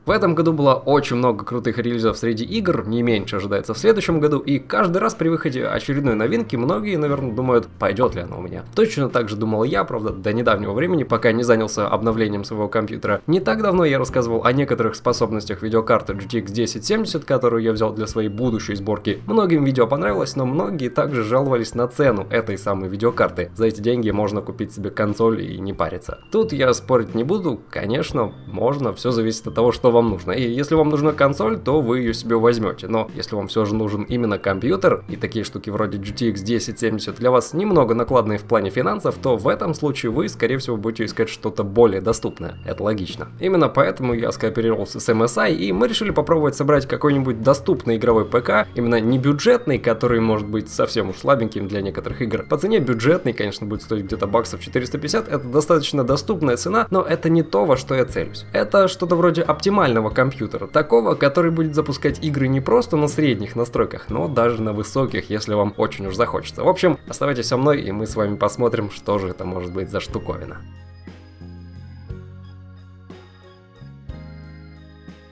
В этом году было очень много крутых релизов среди игр, не меньше ожидается в следующем году, и каждый раз при выходе очередной новинки многие, наверное, думают, пойдет ли она у меня. Точно так же думал я, правда, до недавнего времени, пока не занялся обновлением своего компьютера. Не так давно я рассказывал о некоторых способностях видеокарты GTX 1070, которую я взял для своей будущей сборки. Многим видео понравилось, но многие также жаловались на цену этой самой видеокарты. За эти деньги можно купить себе консоль и не париться. Тут я спорить не буду, конечно, можно, все зависит от того, что вам нужно. И если вам нужна консоль, то вы ее себе возьмете. Но если вам все же нужен именно компьютер, и такие штуки вроде GTX 1070 для вас немного накладные в плане финансов, то в этом случае вы, скорее всего, будете искать что-то более доступное. Это логично. Именно поэтому я скооперировался с MSI, и мы решили попробовать собрать какой-нибудь доступный игровой ПК, именно не бюджетный, который может быть совсем уж слабеньким для некоторых игр. По цене бюджетный, конечно, будет стоить где-то баксов 450, это достаточно доступная цена, но это не то, во что я целюсь. Это что-то вроде оптимального компьютера, такого, который будет запускать игры не просто на средних настройках, но даже на высоких, если вам очень уж захочется. В общем, оставайтесь со мной, и мы с вами посмотрим, что же это может быть за штуковина.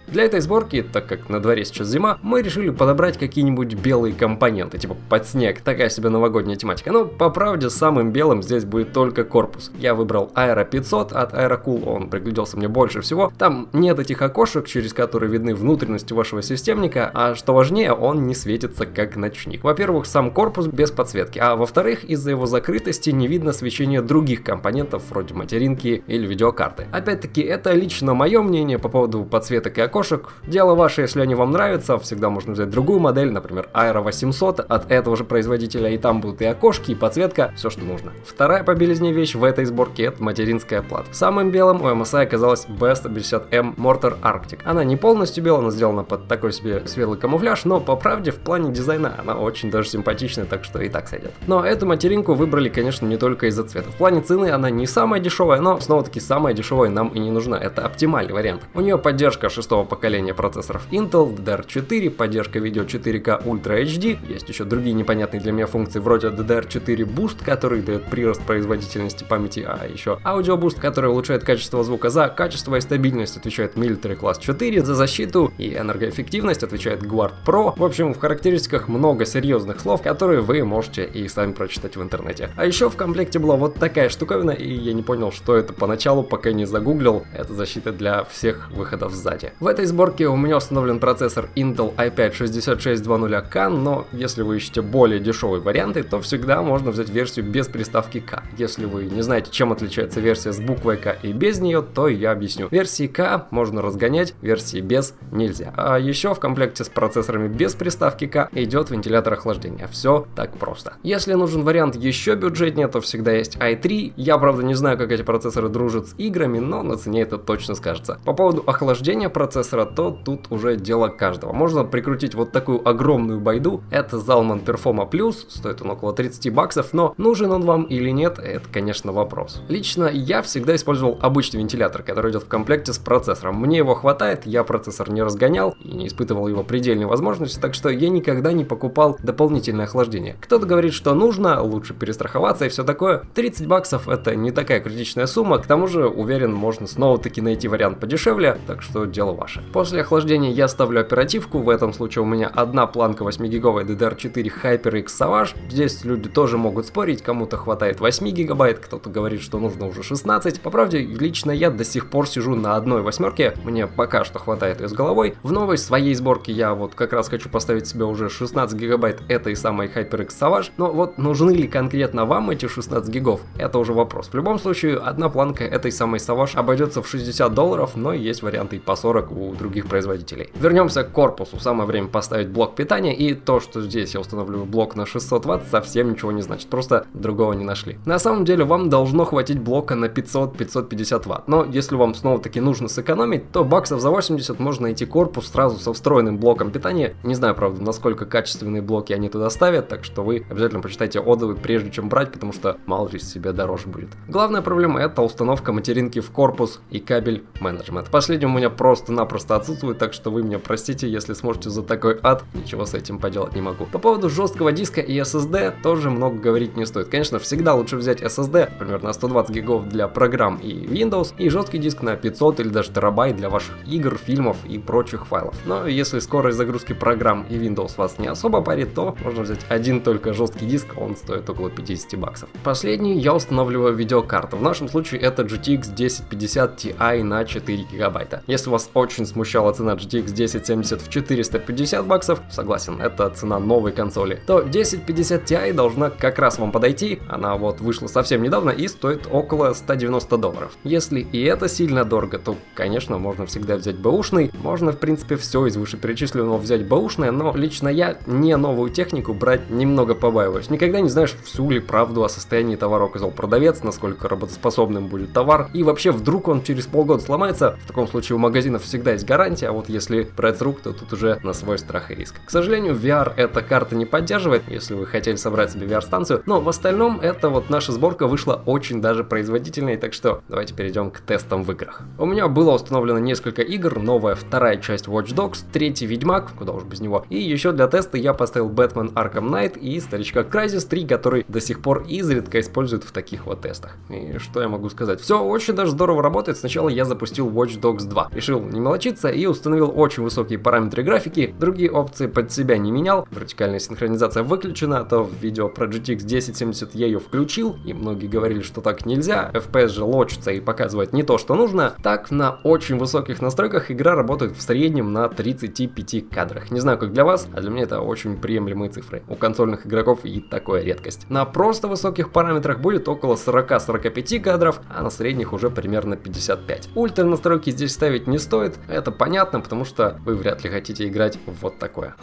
Для этой сборки, так как на дворе сейчас зима, мы решили подобрать какие-нибудь белые компоненты, типа под снег, такая себе новогодняя тематика. Но по правде самым белым здесь будет только корпус. Я выбрал Aero 500 от Aerocool, он пригляделся мне больше всего. Там нет этих окошек, через которые видны внутренности вашего системника, а что важнее, он не светится как ночник. Во-первых, сам корпус без подсветки, а во-вторых, из-за его закрытости не видно свечения других компонентов, вроде материнки или видеокарты. Опять-таки, это лично мое мнение по поводу подсветок и окошек. Дело ваше, если они вам нравятся, всегда можно взять другую модель, например, Aero 800 от этого же производителя, и там будут и окошки, и подсветка, все что нужно. Вторая по белизне вещь в этой сборке — это материнская плата. Самым белым у MSI оказалась B150M Mortar Arctic. Она не полностью белая, она сделана под такой себе светлый камуфляж, но по правде в плане дизайна она очень даже симпатичная, так что и так сойдет. Но эту материнку выбрали, конечно, не только из-за цвета. В плане цены она не самая дешевая, но снова-таки самая дешевая нам и не нужна. Это оптимальный вариант. У нее поддержка 6-го поколения процессоров Intel, DDR4, поддержка видео 4K Ultra HD, есть еще другие непонятные для меня функции вроде DDR4 Boost, который дает прирост производительности памяти, а еще Audio Boost, который улучшает качество звука. За качество и стабильность отвечает Military Class 4, за защиту и энергоэффективность отвечает Guard Pro. В общем, в характеристиках много серьезных слов, которые вы можете и сами прочитать в интернете. А еще в комплекте была вот такая штуковина, и я не понял, что это поначалу, пока не загуглил. Это защита для всех выходов сзади. В этой сборке у меня установлен процессор Intel i5-6620K, но если вы ищете более дешевые варианты, то всегда можно взять версию без приставки K. Если вы не знаете, чем отличается версия с буквой K и без нее, то я объясню. Версии K можно разгонять, версии без нельзя. А еще в комплекте с процессорами без приставки K идет вентилятор охлаждения. Все так просто. Если нужен вариант еще бюджетнее, то всегда есть i3. Я, правда, не знаю, как эти процессоры дружат с играми, но на цене это точно скажется. По поводу охлаждения процессора, то тут уже дело каждого. Можно прикрутить вот такую огромную байду. Это Zalman Performa Plus, стоит он около 30 баксов, но нужен он вам или нет, это, конечно, вопрос. Лично я всегда использовал обычный вентилятор, который идет в комплекте с процессором. Мне его хватает, я процессор не разгонял и не испытывал его предельной возможности, так что я никогда не покупал дополнительное охлаждение. Кто-то говорит, что нужно, лучше перестраховаться и все такое. 30 баксов это не такая критичная сумма, к тому же, уверен, можно снова-таки найти вариант подешевле, так что дело ваше. После охлаждения я ставлю оперативку, в этом случае у меня одна планка 8-гиговая DDR4 HyperX Savage. Здесь люди тоже могут спорить, кому-то хватает 8 гигабайт, кто-то говорит, что нужно уже 16. По правде, лично я до сих пор сижу на одной 8-ке, мне пока что хватает ее с головой. В новой своей сборке я вот как раз хочу поставить себе уже 16 гигабайт этой самой HyperX Savage, но вот нужны ли конкретно вам эти 16 гигов, это уже вопрос. В любом случае, одна планка этой самой Savage обойдется в $60, но есть варианты и по 40 у других производителей. Вернемся к корпусу. Самое время поставить блок питания, и то, что здесь я установлю блок на 600 Вт, совсем ничего не значит, просто другого не нашли. На самом деле вам должно хватить блока на 500-550 Вт, но если вам снова-таки нужно сэкономить, то баксов за 80 можно найти корпус сразу со встроенным блоком питания. Не знаю, правда, насколько качественные блоки они туда ставят, так что вы обязательно почитайте отзывы, прежде чем брать, потому что мало ли себе дороже будет. Главная проблема — это установка материнки в корпус и кабель менеджмент. Последним у меня просто-напросто просто отсутствует, так что вы меня простите, если сможете за такой ад, ничего с этим поделать не могу. По поводу жесткого диска и SSD тоже много говорить не стоит. Конечно, всегда лучше взять SSD, например, на 120 гигов для программ и Windows, и жесткий диск на 500 или даже терабайт для ваших игр, фильмов и прочих файлов. Но если скорость загрузки программ и Windows вас не особо парит, то можно взять один только жесткий диск, он стоит около 50 баксов. Последний я устанавливаю видеокарту. В нашем случае это GTX 1050 Ti на 4 гигабайта. Если вас очень смущала цена GTX 1070 в 450 баксов, согласен, это цена новой консоли, то 1050 Ti должна как раз вам подойти. Она вот вышла совсем недавно и стоит около $190. Если и это сильно дорого, то, конечно, можно всегда взять бэушный. Можно, в принципе, все из вышеперечисленного взять бэушное, но лично я не новую технику брать немного побаиваюсь. Никогда не знаешь, всю ли правду о состоянии товара указал продавец, насколько работоспособным будет товар, и вообще вдруг он через полгода сломается. В таком случае у магазинов всегда есть гарантия, а вот если брать с рук, то тут уже на свой страх и риск. К сожалению, VR эта карта не поддерживает, если вы хотели собрать себе VR-станцию, но в остальном это вот наша сборка вышла очень даже производительной, так что давайте перейдем к тестам в играх. У меня было установлено несколько игр, новая вторая часть Watch Dogs, третий Ведьмак, куда уж без него, и еще для теста я поставил Batman Arkham Knight и старичка Crysis 3, который до сих пор изредка используют в таких вот тестах. И что я могу сказать? Все очень даже здорово работает. Сначала я запустил Watch Dogs 2. Решил не мелочиться и установил очень высокие параметры графики, другие опции под себя не менял, вертикальная синхронизация выключена, то в видео про GTX 1070 я ее включил, и многие говорили, что так нельзя, FPS же лочится и показывает не то, что нужно. Так, на очень высоких настройках игра работает в среднем на 35 кадрах. Не знаю, как для вас, а для меня это очень приемлемые цифры. У консольных игроков и такое редкость. На просто высоких параметрах будет около 40-45 кадров, а на средних уже примерно 55. Ультра настройки здесь ставить не стоит, это понятно, потому что вы вряд ли хотите играть в вот такое.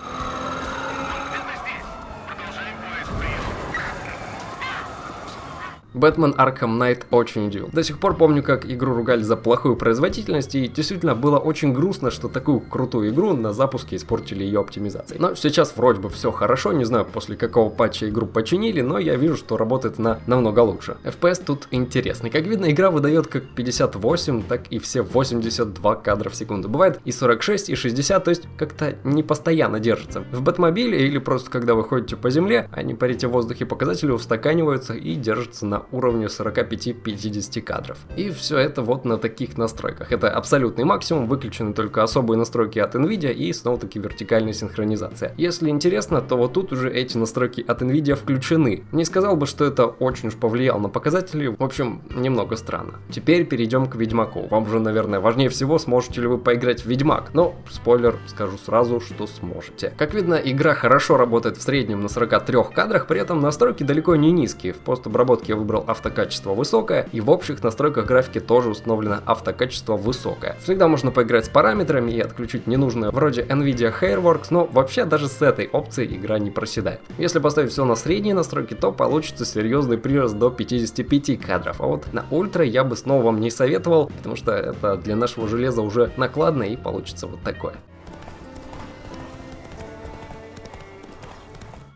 Batman Arkham Knight очень удивил. До сих пор помню, как игру ругали за плохую производительность, и действительно было очень грустно, что такую крутую игру на запуске испортили ее оптимизацией. Но сейчас вроде бы все хорошо, не знаю, после какого патча игру починили, но я вижу, что работает она намного лучше. FPS тут интересный. Как видно, игра выдает как 58, так и все 82 кадра в секунду. Бывает и 46, и 60, то есть как-то не постоянно держится. В Бэтмобиле или просто когда вы ходите по земле, они парите в воздухе показатели устаканиваются и держатся на уровне 45-50 кадров. И все это вот на таких настройках. Это абсолютный максимум, выключены только особые настройки от Nvidia и снова-таки вертикальная синхронизация. Если интересно, то вот тут уже эти настройки от Nvidia включены. Не сказал бы, что это очень уж повлияло на показатели, в общем, немного странно. Теперь перейдем к Ведьмаку. Вам же, наверное, важнее всего, сможете ли вы поиграть в Ведьмак. Но, спойлер, скажу сразу, что сможете. Как видно, игра хорошо работает в среднем на 43 кадрах, при этом настройки далеко не низкие. В постобработке я выбрал автокачество высокое, и в общих настройках графики тоже установлено автокачество высокое. Всегда можно поиграть с параметрами и отключить ненужное вроде Nvidia Hairworks, но вообще даже с этой опцией игра не проседает. Если поставить все на средние настройки, то получится серьезный прирост до 55 кадров, а вот на ультра я бы снова вам не советовал, потому что это для нашего железа уже накладно и получится вот такое.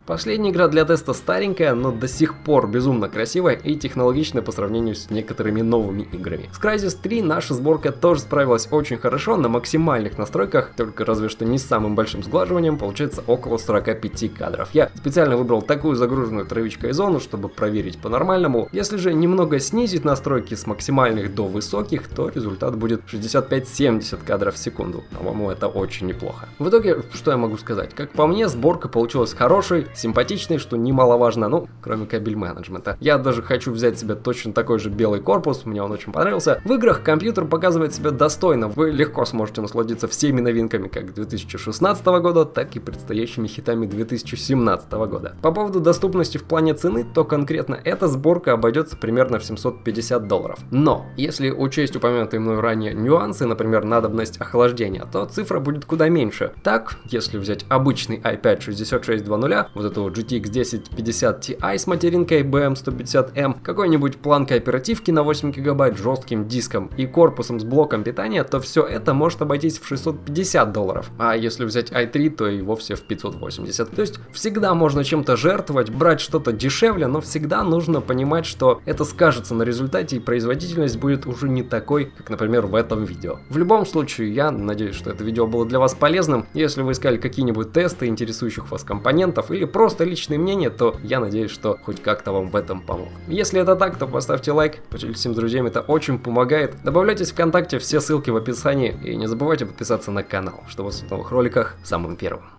Последняя игра для теста старенькая, но до сих пор безумно красивая и технологичная по сравнению с некоторыми новыми играми. С Crysis 3 наша сборка тоже справилась очень хорошо на максимальных настройках, только разве что не с самым большим сглаживанием, получается около 45 кадров. Я специально выбрал такую загруженную травичкой зону, чтобы проверить по-нормальному. Если же немного снизить настройки с максимальных до высоких, то результат будет 65-70 кадров в секунду. По-моему, это очень неплохо. В итоге, что я могу сказать? Как по мне, сборка получилась хорошей, симпатичный, что немаловажно, ну, кроме кабель-менеджмента. Я даже хочу взять себе точно такой же белый корпус, мне он очень понравился. В играх компьютер показывает себя достойно, вы легко сможете насладиться всеми новинками как 2016 года, так и предстоящими хитами 2017 года. По поводу доступности в плане цены, то конкретно эта сборка обойдется примерно в $750. Но, если учесть упомянутые мной ранее нюансы, например, надобность охлаждения, то цифра будет куда меньше. Так, если взять обычный i5 6600, вот эту GTX 1050 Ti с материнкой BM150M, какой-нибудь планкой оперативки на 8 гигабайт, жестким диском и корпусом с блоком питания, то все это может обойтись в $650. А если взять i3, то и вовсе в 580. То есть всегда можно чем-то жертвовать, брать что-то дешевле, но всегда нужно понимать, что это скажется на результате и производительность будет уже не такой, как, например, в этом видео. В любом случае, я надеюсь, что это видео было для вас полезным. Если вы искали какие-нибудь тесты интересующих вас компонентов или просто личные мнения, то я надеюсь, что хоть как-то вам в этом помог. Если это так, то поставьте лайк, поделитесь с друзьями, это очень помогает. Добавляйтесь в ВКонтакте, все ссылки в описании и не забывайте подписаться на канал, чтобы в новых роликах самым первым.